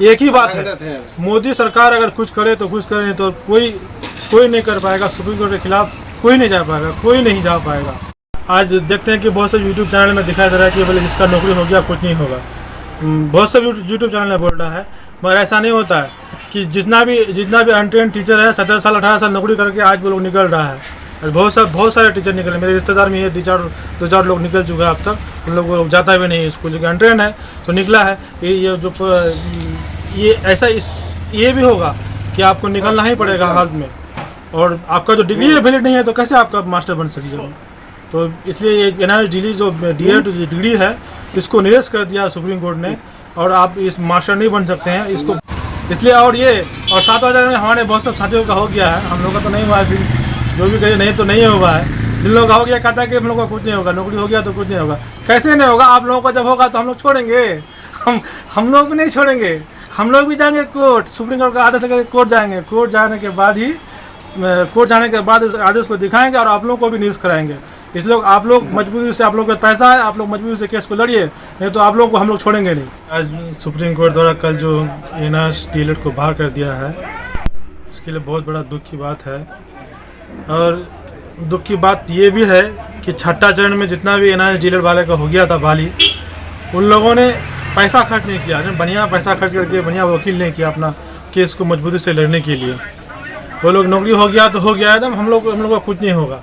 एक ही बात है, मोदी सरकार अगर कुछ करे तो कुछ करे, नहीं तो कोई नहीं कर पाएगा। सुप्रीम कोर्ट के खिलाफ कोई नहीं जा पाएगा, कोई नहीं जा पाएगा। आज देखते हैं कि बहुत से यूट्यूब चैनल में दिखाई दे रहा है कि बोले जिसका नौकरी हो गया कुछ नहीं होगा। बहुत से यूट्यूब चैनल में बोल रहा है, मगर ऐसा नहीं होता है कि जितना भी अनट्रेन टीचर है 17 साल 18 साल नौकरी करके आज वो लोग निकल रहा है। बहुत सारे टीचर निकले, मेरे रिश्तेदार में ये दो चार लोग निकल चुके हैं अब तक। उन लोग जाता भी नहीं स्कूल, लेकिन अनट्रेन है तो निकला है। ये भी होगा कि आपको निकलना ही पड़ेगा हालत में, और आपका जो डिग्री वैलिड नहीं है तो कैसे आपका मास्टर बन सकेगा। तो इसलिए ये NIOS दिल्ली जो D.Ed डिग्री है इसको निरस्त कर दिया सुप्रीम कोर्ट ने, और आप इस मास्टर नहीं बन सकते हैं इसको। इसलिए और 7वां चरण में हमारे बहुत सब साथियों का हो गया है, हम लोग का तो नहीं हुआ है। फिर जो भी कहे नहीं तो नहीं हुआ है, जिन लोगों का हो गया कहता है कि हम लोग का कुछ नहीं होगा, नौकरी हो गया तो कुछ नहीं होगा। कैसे नहीं होगा? आप लोगों का जब होगा तो हम लोग छोड़ेंगे? हम लोग भी नहीं छोड़ेंगे, हम लोग भी जाएंगे कोर्ट। सुप्रीम कोर्ट का आदेश लेकर कोर्ट जाएंगे, कोर्ट जाने के बाद इस आदेश को दिखाएंगे और आप लोगों को भी नियुक्त कराएंगे। इसलिए आप लोग मजबूरी से, आप लोग का पैसा है, आप लोग मजबूरी से केस को लड़िए, नहीं तो आप लोगों को हम लोग छोड़ेंगे नहीं। आज सुप्रीम कोर्ट द्वारा कल जो NIOS D.Ed को बाहर कर दिया है, इसके लिए बहुत बड़ा दुख की बात है। और दुख की बात ये भी है कि छठा चरण में जितना भी NIOS D.Ed वाले का हो गया था बहाली, उन लोगों ने पैसा खर्च नहीं किया, बढ़िया पैसा खर्च करके बढ़िया वकील नहीं किया अपना केस को मजबूती से लड़ने के लिए। वो लोग नौकरी हो गया तो हो गया एकदम, हम लोग का कुछ नहीं होगा।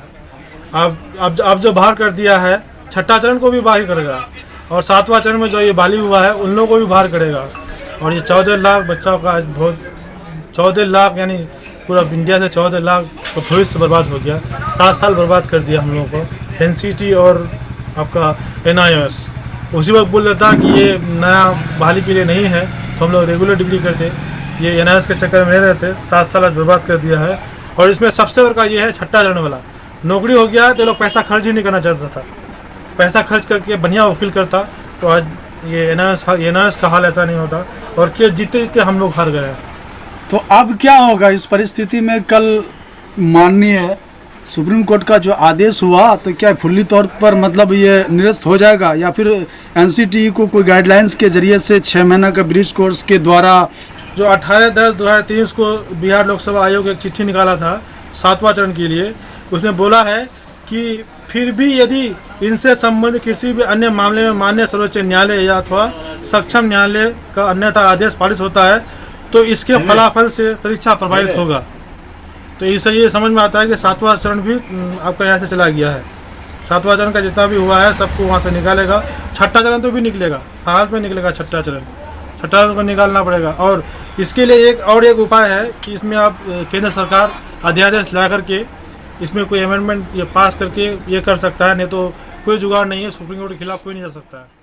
अब जो बाहर कर दिया है, छठा चरण को भी बाहर करेगा, और 7वां चरण में जो ये बहाली हुआ है उन लोगों को भी बाहर करेगा। और ये 14 लाख बच्चों का आज 14 लाख यानी पूरा इंडिया से 14 लाख का भविष्य बर्बाद हो गया। 7 साल बर्बाद कर दिया हम लोगों को NCT और आपका NIOS। उसी वक्त बोल रहा था कि ये नया बहाली के लिए नहीं है, तो हम लोग रेगुलर डिग्री करते, ये NIOS के चक्कर में नहीं रहते। 7 साल आज बर्बाद कर दिया है। और इसमें सबसे बड़ा ये है छठा चरण वाला, नौकरी हो गया तो लोग पैसा खर्च ही नहीं करना चाहता था। पैसा खर्च करके बढ़िया वकील करता तो आज ये NIOS का हाल ऐसा नहीं होता, और केस जीते हम लोग हार गए हैं। तो अब क्या होगा इस परिस्थिति में? कल माननीय सुप्रीम कोर्ट का जो आदेश हुआ तो क्या फुल्ली तौर पर मतलब ये निरस्त हो जाएगा, या फिर NCT को कोई गाइडलाइंस के जरिए से 6 महीना का ब्रिज कोर्स के द्वारा? जो 18/10/2023 को बिहार लोकसभा आयोग एक चिट्ठी निकाला था 7वां चरण के लिए, उसने बोला है कि फिर भी यदि इनसे संबंधित किसी भी अन्य मामले में माननीय सर्वोच्च न्यायालय या अथवा सक्षम न्यायालय का अन्यथा आदेश पारित होता है तो इसके फलाफल से परीक्षा प्रभावित होगा। तो इससे ये समझ में आता है कि 7वां चरण भी आपका यहाँ से चला गया है। 7वां चरण का जितना भी हुआ है सबको वहाँ से निकालेगा। छठा चरण तो भी निकलेगा, हाल में निकलेगा छठा चरण को निकालना पड़ेगा। और इसके लिए एक उपाय है कि इसमें आप केंद्र सरकार अध्यादेश ला करके इसमें कोई अमेंडमेंट ये पास करके ये कर सकता है, नहीं तो कोई जुगाड़ नहीं है, सुप्रीम कोर्ट के खिलाफ कोई नहीं जा सकता है।